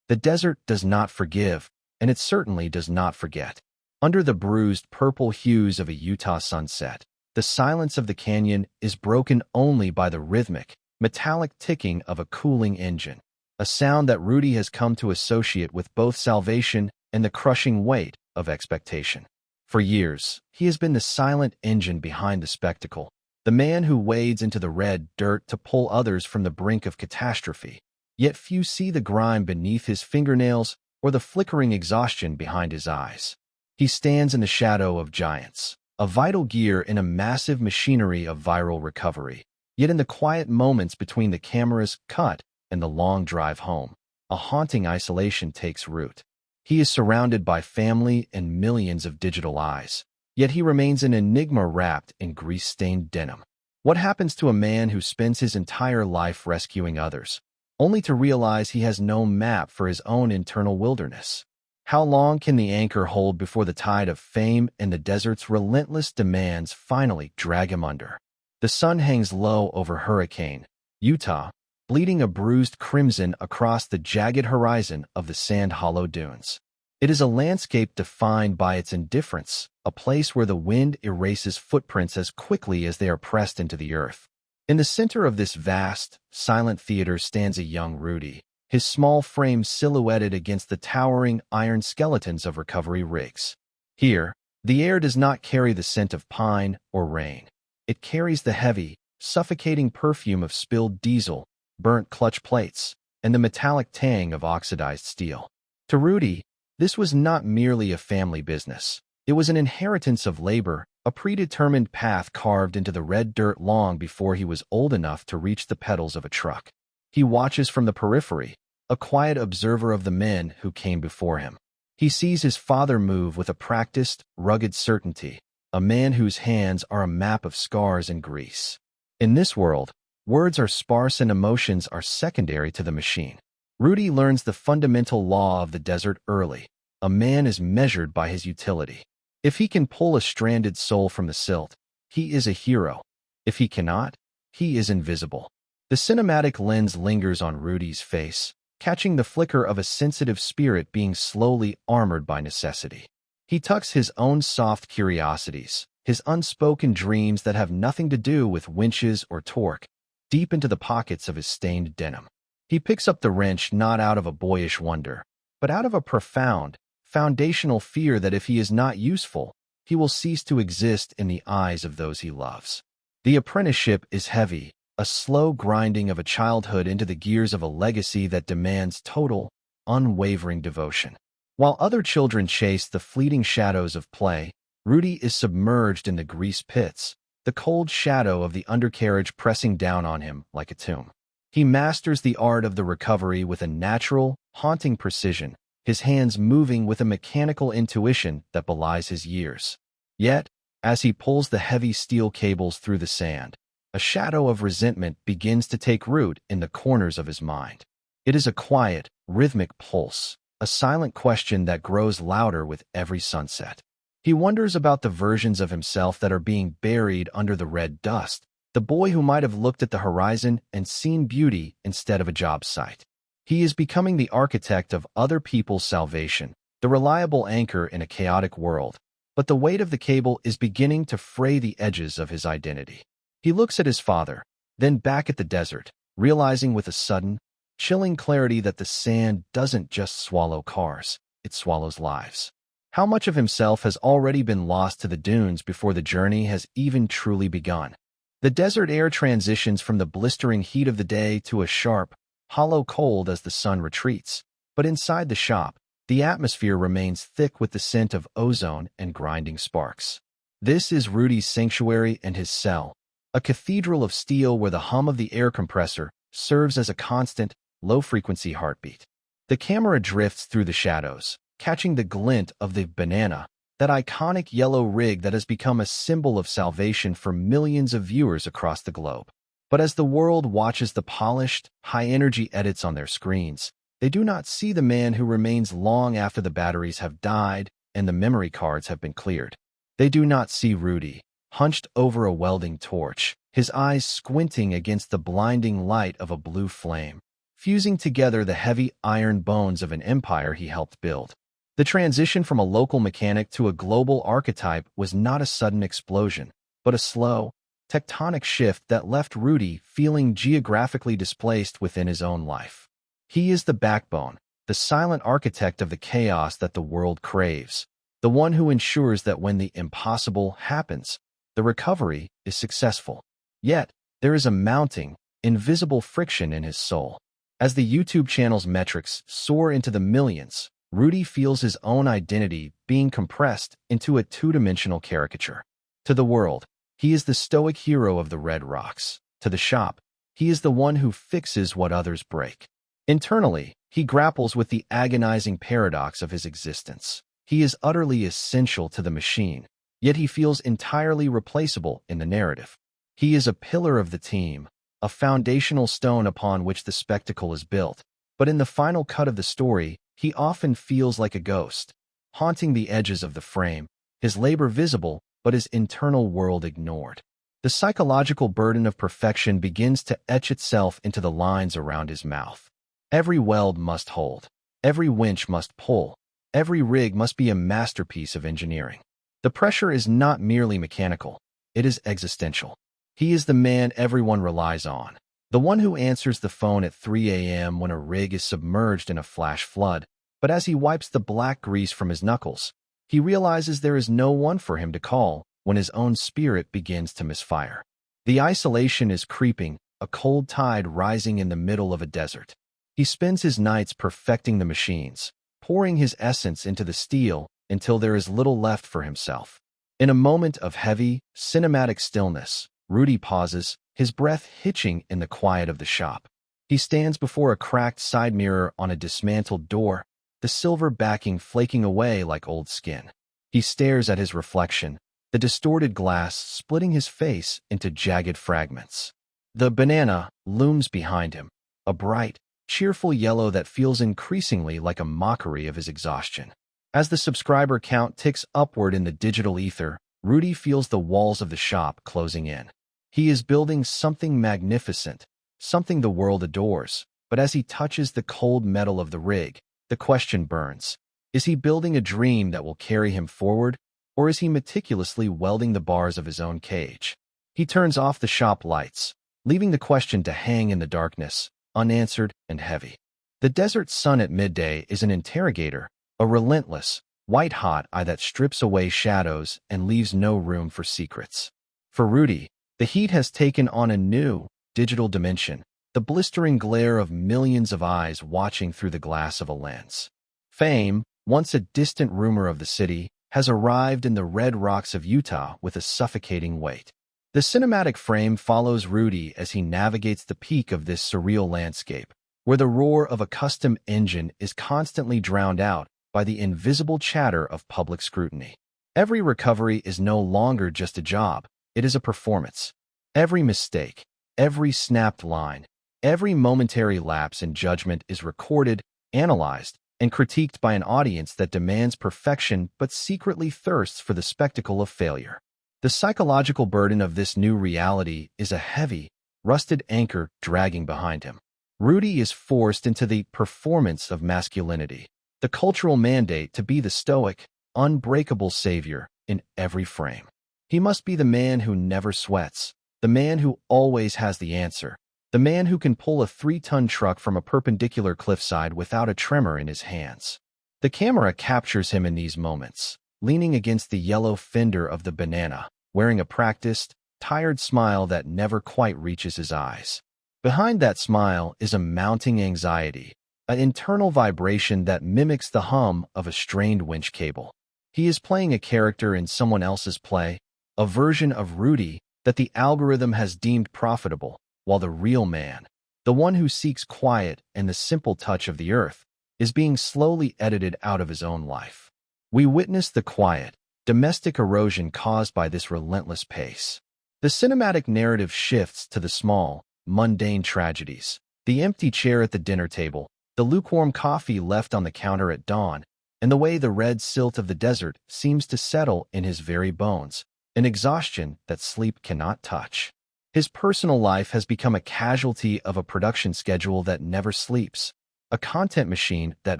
The desert does not forgive, and it certainly does not forget. Under the bruised purple hues of a Utah sunset, the silence of the canyon is broken only by the rhythmic, metallic ticking of a cooling engine, a sound that Rudy has come to associate with both salvation and the crushing weight of expectation. For years, he has been the silent engine behind the spectacle, the man who wades into the red dirt to pull others from the brink of catastrophe. Yet few see the grime beneath his fingernails or the flickering exhaustion behind his eyes. He stands in the shadow of giants, a vital gear in a massive machinery of viral recovery. Yet in the quiet moments between the camera's cut and the long drive home, a haunting isolation takes root. He is surrounded by family and millions of digital eyes, yet he remains an enigma wrapped in grease-stained denim. What happens to a man who spends his entire life rescuing others, only to realize he has no map for his own internal wilderness? How long can the anchor hold before the tide of fame and the desert's relentless demands finally drag him under? The sun hangs low over Hurricane, Utah, bleeding a bruised crimson across the jagged horizon of the sand-hollow dunes. It is a landscape defined by its indifference, a place where the wind erases footprints as quickly as they are pressed into the earth. In the center of this vast, silent theater stands a young Rudy, his small frame silhouetted against the towering iron skeletons of recovery rigs. Here, the air does not carry the scent of pine or rain. It carries the heavy, suffocating perfume of spilled diesel, burnt clutch plates, and the metallic tang of oxidized steel. To Rudy, this was not merely a family business. It was an inheritance of labor, a predetermined path carved into the red dirt long before he was old enough to reach the pedals of a truck. He watches from the periphery, a quiet observer of the men who came before him. He sees his father move with a practiced, rugged certainty, a man whose hands are a map of scars and grease. In this world, words are sparse and emotions are secondary to the machine. Rudy learns the fundamental law of the desert early. A man is measured by his utility. If he can pull a stranded soul from the silt, he is a hero. If he cannot, he is invisible. The cinematic lens lingers on Rudy's face, catching the flicker of a sensitive spirit being slowly armored by necessity. He tucks his own soft curiosities, his unspoken dreams that have nothing to do with winches or torque, deep into the pockets of his stained denim. He picks up the wrench not out of a boyish wonder, but out of a profound, foundational fear that if he is not useful, he will cease to exist in the eyes of those he loves. The apprenticeship is heavy, a slow grinding of a childhood into the gears of a legacy that demands total, unwavering devotion. While other children chase the fleeting shadows of play, Rudy is submerged in the grease pits, the cold shadow of the undercarriage pressing down on him like a tomb. He masters the art of the recovery with a natural, haunting precision, his hands moving with a mechanical intuition that belies his years. Yet, as he pulls the heavy steel cables through the sand, a shadow of resentment begins to take root in the corners of his mind. It is a quiet, rhythmic pulse, a silent question that grows louder with every sunset. He wonders about the versions of himself that are being buried under the red dust, the boy who might have looked at the horizon and seen beauty instead of a job site. He is becoming the architect of other people's salvation, the reliable anchor in a chaotic world, but the weight of the cable is beginning to fray the edges of his identity. He looks at his father, then back at the desert, realizing with a sudden, chilling clarity that the sand doesn't just swallow cars, it swallows lives. How much of himself has already been lost to the dunes before the journey has even truly begun? The desert air transitions from the blistering heat of the day to a sharp, hollow cold as the sun retreats, but inside the shop, the atmosphere remains thick with the scent of ozone and grinding sparks. This is Rudy's sanctuary and his cell, a cathedral of steel where the hum of the air compressor serves as a constant, low-frequency heartbeat. The camera drifts through the shadows, catching the glint of the banana, that iconic yellow rig that has become a symbol of salvation for millions of viewers across the globe. But as the world watches the polished, high-energy edits on their screens, they do not see the man who remains long after the batteries have died and the memory cards have been cleared. They do not see Rudy, hunched over a welding torch, his eyes squinting against the blinding light of a blue flame. fusing together the heavy iron bones of an empire he helped build. The transition from a local mechanic to a global archetype was not a sudden explosion, but a slow, tectonic shift that left Rudy feeling geographically displaced within his own life. He is the backbone, the silent architect of the chaos that the world craves, the one who ensures that when the impossible happens, the recovery is successful. Yet, there is a mounting, invisible friction in his soul. As the YouTube channel's metrics soar into the millions, Rudy feels his own identity being compressed into a two-dimensional caricature. To the world, he is the stoic hero of the Red Rocks. To the shop, he is the one who fixes what others break. Internally, he grapples with the agonizing paradox of his existence. He is utterly essential to the machine, yet he feels entirely replaceable in the narrative. He is a pillar of the team, a foundational stone upon which the spectacle is built. But in the final cut of the story, he often feels like a ghost, haunting the edges of the frame, his labor visible, but his internal world ignored. The psychological burden of perfection begins to etch itself into the lines around his mouth. Every weld must hold. Every winch must pull. Every rig must be a masterpiece of engineering. The pressure is not merely mechanical. It is existential. He is the man everyone relies on, the one who answers the phone at 3 a.m. when a rig is submerged in a flash flood. But as he wipes the black grease from his knuckles, he realizes there is no one for him to call when his own spirit begins to misfire. The isolation is creeping, a cold tide rising in the middle of a desert. He spends his nights perfecting the machines, pouring his essence into the steel until there is little left for himself. In a moment of heavy, cinematic stillness, Rudy pauses, his breath hitching in the quiet of the shop. He stands before a cracked side mirror on a dismantled door, the silver backing flaking away like old skin. He stares at his reflection, the distorted glass splitting his face into jagged fragments. The banana looms behind him, a bright, cheerful yellow that feels increasingly like a mockery of his exhaustion. As the subscriber count ticks upward in the digital ether, Rudy feels the walls of the shop closing in. He is building something magnificent, something the world adores, but as he touches the cold metal of the rig, the question burns. Is he building a dream that will carry him forward, or is he meticulously welding the bars of his own cage? He turns off the shop lights, leaving the question to hang in the darkness, unanswered and heavy. The desert sun at midday is an interrogator, a relentless, white-hot eye that strips away shadows and leaves no room for secrets. For Rudy, the heat has taken on a new, digital dimension, the blistering glare of millions of eyes watching through the glass of a lens. Fame, once a distant rumor of the city, has arrived in the Red Rocks of Utah with a suffocating weight. The cinematic frame follows Rudy as he navigates the peak of this surreal landscape, where the roar of a custom engine is constantly drowned out by the invisible chatter of public scrutiny. Every recovery is no longer just a job, it is a performance. Every mistake, every snapped line, every momentary lapse in judgment is recorded, analyzed, and critiqued by an audience that demands perfection but secretly thirsts for the spectacle of failure. The psychological burden of this new reality is a heavy, rusted anchor dragging behind him. Rudy is forced into the performance of masculinity, the cultural mandate to be the stoic, unbreakable savior in every frame. He must be the man who never sweats, the man who always has the answer, the man who can pull a 3-ton truck from a perpendicular cliffside without a tremor in his hands. The camera captures him in these moments, leaning against the yellow fender of the banana, wearing a practiced, tired smile that never quite reaches his eyes. Behind that smile is a mounting anxiety, an internal vibration that mimics the hum of a strained winch cable. He is playing a character in someone else's play, a version of Rudy that the algorithm has deemed profitable, while the real man, the one who seeks quiet and the simple touch of the earth, is being slowly edited out of his own life. We witness the quiet, domestic erosion caused by this relentless pace. The cinematic narrative shifts to the small, mundane tragedies, the empty chair at the dinner table, the lukewarm coffee left on the counter at dawn, and the way the red silt of the desert seems to settle in his very bones, an exhaustion that sleep cannot touch. His personal life has become a casualty of a production schedule that never sleeps, a content machine that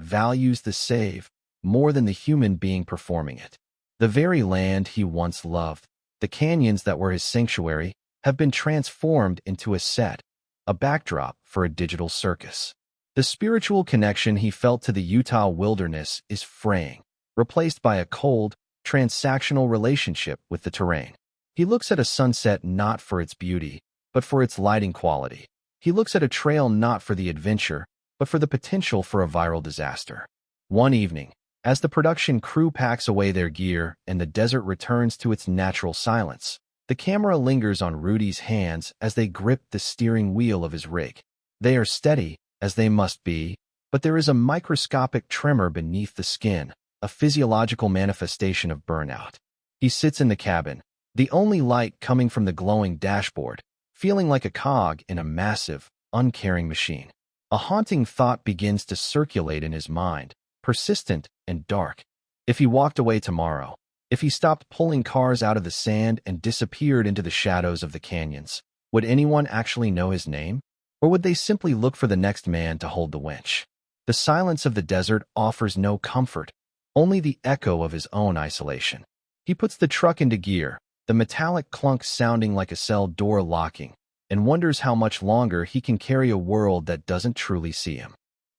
values the save more than the human being performing it. The very land he once loved, the canyons that were his sanctuary, have been transformed into a set, a backdrop for a digital circus. The spiritual connection he felt to the Utah wilderness is fraying, replaced by a cold, transactional relationship with the terrain. He looks at a sunset not for its beauty, but for its lighting quality. He looks at a trail not for the adventure, but for the potential for a viral disaster. One evening, as the production crew packs away their gear and the desert returns to its natural silence, the camera lingers on Rudy's hands as they grip the steering wheel of his rig. They are steady, as they must be, but there is a microscopic tremor beneath the skin, a physiological manifestation of burnout. He sits in the cabin, the only light coming from the glowing dashboard, feeling like a cog in a massive, uncaring machine. A haunting thought begins to circulate in his mind, persistent and dark. If he walked away tomorrow, if he stopped pulling cars out of the sand and disappeared into the shadows of the canyons, would anyone actually know his name? Or would they simply look for the next man to hold the winch? The silence of the desert offers no comfort, only the echo of his own isolation. He puts the truck into gear, the metallic clunk sounding like a cell door locking, and wonders how much longer he can carry a world that doesn't truly see him.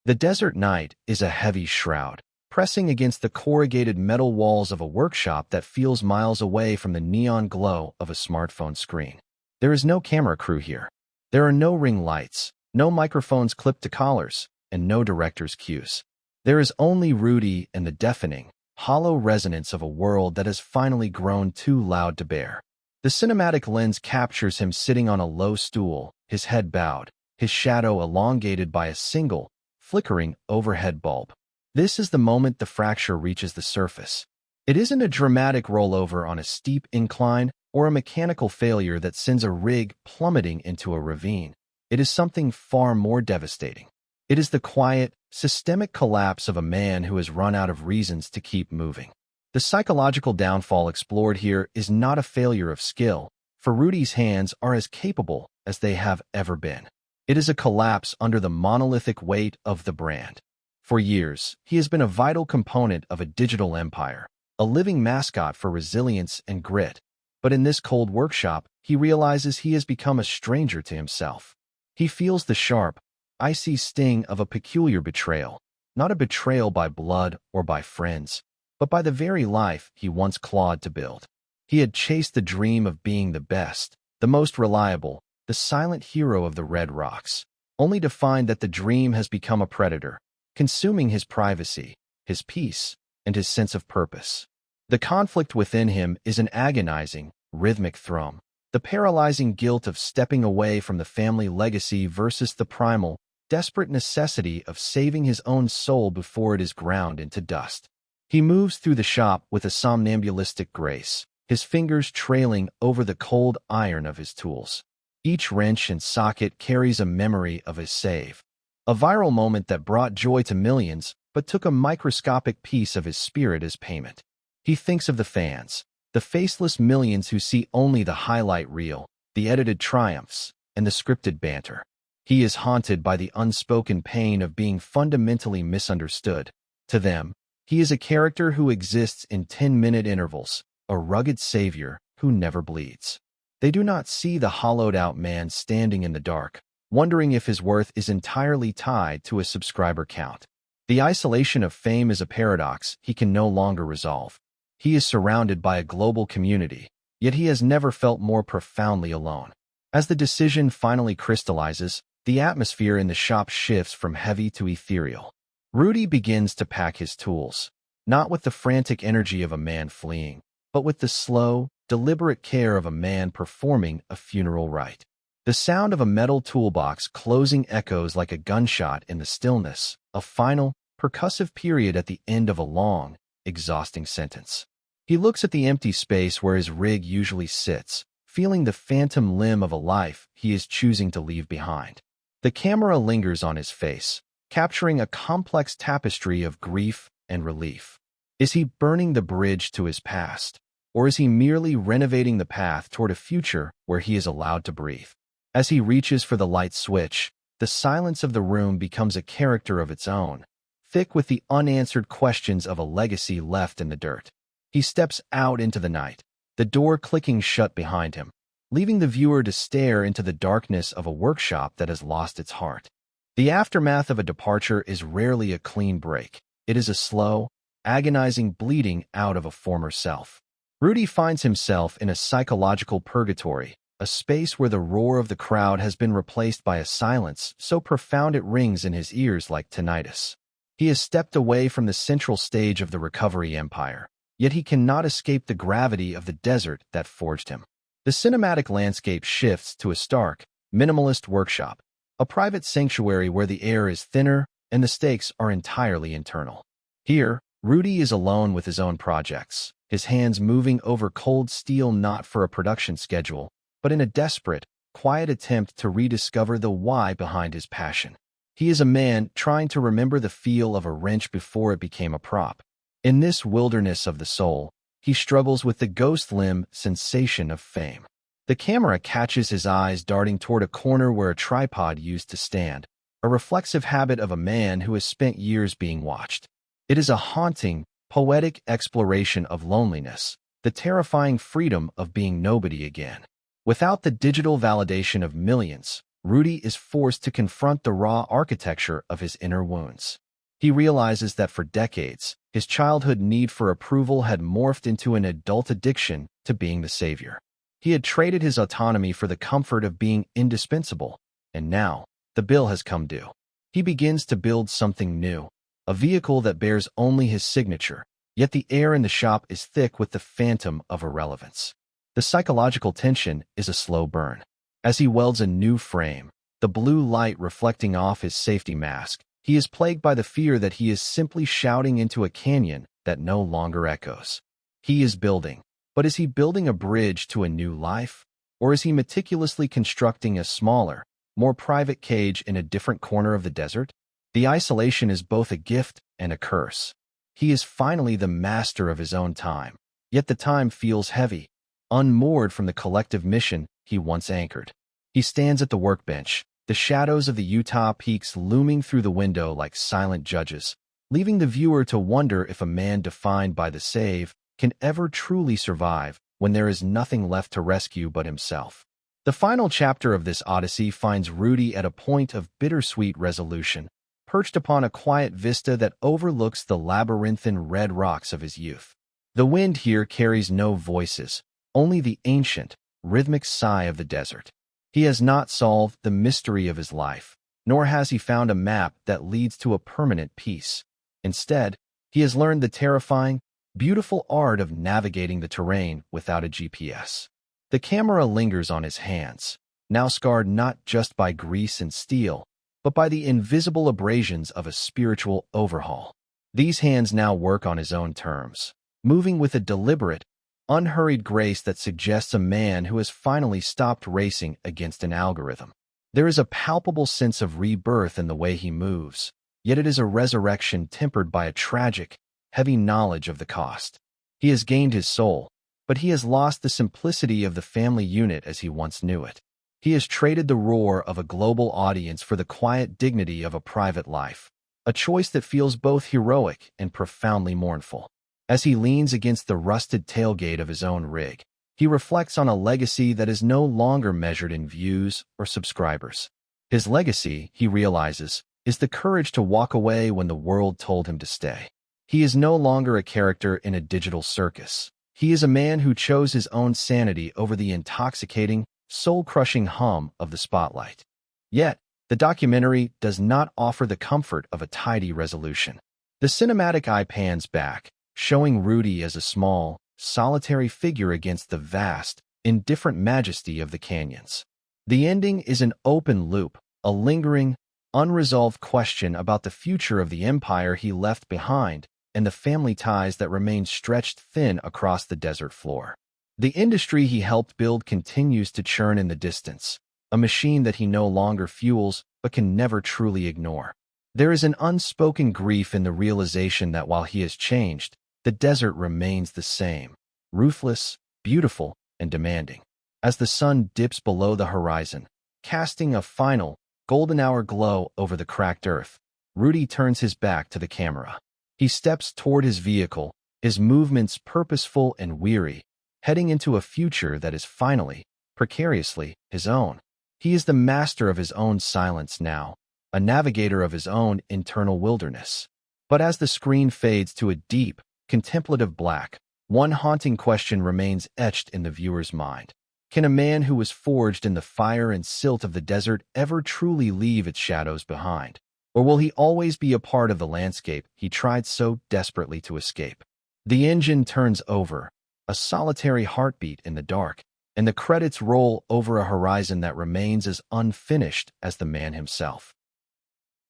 The desert night is a heavy shroud, pressing against the corrugated metal walls of a workshop that feels miles away from the neon glow of a smartphone screen. There is no camera crew here. There are no ring lights, no microphones clipped to collars, and no director's cues. There is only Rudy and the deafening, hollow resonance of a world that has finally grown too loud to bear. The cinematic lens captures him sitting on a low stool, his head bowed, his shadow elongated by a single, flickering overhead bulb. This is the moment the fracture reaches the surface. It isn't a dramatic rollover on a steep incline or a mechanical failure that sends a rig plummeting into a ravine. It is something far more devastating. It is the quiet, systemic collapse of a man who has run out of reasons to keep moving. The psychological downfall explored here is not a failure of skill, for Rudy's hands are as capable as they have ever been. It is a collapse under the monolithic weight of the brand. For years, he has been a vital component of a digital empire, a living mascot for resilience and grit. But in this cold workshop, he realizes he has become a stranger to himself. He feels the sharp, icy sting of a peculiar betrayal, not a betrayal by blood or by friends, but by the very life he once clawed to build. He had chased the dream of being the best, the most reliable, the silent hero of the Red Rocks, only to find that the dream has become a predator, consuming his privacy, his peace, and his sense of purpose. The conflict within him is an agonizing, rhythmic thrum, the paralyzing guilt of stepping away from the family legacy versus the primal, desperate necessity of saving his own soul before it is ground into dust. He moves through the shop with a somnambulistic grace, his fingers trailing over the cold iron of his tools. Each wrench and socket carries a memory of his save, a viral moment that brought joy to millions but took a microscopic piece of his spirit as payment. He thinks of the fans, the faceless millions who see only the highlight reel, the edited triumphs, and the scripted banter. He is haunted by the unspoken pain of being fundamentally misunderstood. To them, he is a character who exists in 10-minute intervals, a rugged savior who never bleeds. They do not see the hollowed-out man standing in the dark, wondering if his worth is entirely tied to a subscriber count. The isolation of fame is a paradox he can no longer resolve. He is surrounded by a global community, yet he has never felt more profoundly alone. As the decision finally crystallizes, the atmosphere in the shop shifts from heavy to ethereal. Rudy begins to pack his tools, not with the frantic energy of a man fleeing, but with the slow, deliberate care of a man performing a funeral rite. The sound of a metal toolbox closing echoes like a gunshot in the stillness, a final, percussive period at the end of a long, exhausting sentence. He looks at the empty space where his rig usually sits, feeling the phantom limb of a life he is choosing to leave behind. The camera lingers on his face, capturing a complex tapestry of grief and relief. Is he burning the bridge to his past, Or is he merely renovating the path toward a future where he is allowed to breathe? As he reaches for the light switch, the silence of the room becomes a character of its own, thick with the unanswered questions of a legacy left in the dirt. He steps out into the night, the door clicking shut behind him, leaving the viewer to stare into the darkness of a workshop that has lost its heart. The aftermath of a departure is rarely a clean break. It is a slow, agonizing bleeding out of a former self. Rudy finds himself in a psychological purgatory, a space where the roar of the crowd has been replaced by a silence so profound it rings in his ears like tinnitus. He has stepped away from the central stage of the recovery empire, yet he cannot escape the gravity of the desert that forged him. The cinematic landscape shifts to a stark, minimalist workshop, a private sanctuary where the air is thinner and the stakes are entirely internal. Here, Rudy is alone with his own projects, his hands moving over cold steel not for a production schedule, but in a desperate, quiet attempt to rediscover the why behind his passion. He is a man trying to remember the feel of a wrench before it became a prop. In this wilderness of the soul, he struggles with the ghost limb sensation of fame. The camera catches his eyes darting toward a corner where a tripod used to stand, a reflexive habit of a man who has spent years being watched. It is a haunting, poetic exploration of loneliness, the terrifying freedom of being nobody again. Without the digital validation of millions, Rudy is forced to confront the raw architecture of his inner wounds. He realizes that for decades, his childhood need for approval had morphed into an adult addiction to being the savior. He had traded his autonomy for the comfort of being indispensable, and now, the bill has come due. He begins to build something new, a vehicle that bears only his signature, yet the air in the shop is thick with the phantom of irrelevance. The psychological tension is a slow burn. As he welds a new frame, the blue light reflecting off his safety mask, he is plagued by the fear that he is simply shouting into a canyon that no longer echoes. He is building, but is he building a bridge to a new life? Or is he meticulously constructing a smaller, more private cage in a different corner of the desert? The isolation is both a gift and a curse. He is finally the master of his own time, yet the time feels heavy, unmoored from the collective mission he once anchored. He stands at the workbench, the shadows of the Utah peaks looming through the window like silent judges, leaving the viewer to wonder if a man defined by the save can ever truly survive when there is nothing left to rescue but himself. The final chapter of this odyssey finds Rudy at a point of bittersweet resolution, perched upon a quiet vista that overlooks the labyrinthine red rocks of his youth. The wind here carries no voices, only the ancient, rhythmic sigh of the desert. He has not solved the mystery of his life, nor has he found a map that leads to a permanent peace. Instead, he has learned the terrifying, beautiful art of navigating the terrain without a GPS. The camera lingers on his hands, now scarred not just by grease and steel, but by the invisible abrasions of a spiritual overhaul. These hands now work on his own terms, moving with a deliberate, unhurried grace that suggests a man who has finally stopped racing against an algorithm. There is a palpable sense of rebirth in the way he moves, yet it is a resurrection tempered by a tragic, heavy knowledge of the cost. He has gained his soul, but he has lost the simplicity of the family unit as he once knew it. He has traded the roar of a global audience for the quiet dignity of a private life, a choice that feels both heroic and profoundly mournful. As he leans against the rusted tailgate of his own rig, he reflects on a legacy that is no longer measured in views or subscribers. His legacy, he realizes, is the courage to walk away when the world told him to stay. He is no longer a character in a digital circus. He is a man who chose his own sanity over the intoxicating, soul-crushing hum of the spotlight. Yet, the documentary does not offer the comfort of a tidy resolution. The cinematic eye pans back, showing Rudy as a small, solitary figure against the vast, indifferent majesty of the canyons. The ending is an open loop, a lingering, unresolved question about the future of the empire he left behind and the family ties that remain stretched thin across the desert floor. The industry he helped build continues to churn in the distance, a machine that he no longer fuels but can never truly ignore. There is an unspoken grief in the realization that while he has changed, the desert remains the same, ruthless, beautiful, and demanding. As the sun dips below the horizon, casting a final, golden hour glow over the cracked earth, Rudy turns his back to the camera. He steps toward his vehicle, his movements purposeful and weary, heading into a future that is finally, precariously, his own. He is the master of his own silence now, a navigator of his own internal wilderness. But as the screen fades to a deep, contemplative black, one haunting question remains etched in the viewer's mind. Can a man who was forged in the fire and silt of the desert ever truly leave its shadows behind? Or will he always be a part of the landscape he tried so desperately to escape? The engine turns over, a solitary heartbeat in the dark, and the credits roll over a horizon that remains as unfinished as the man himself.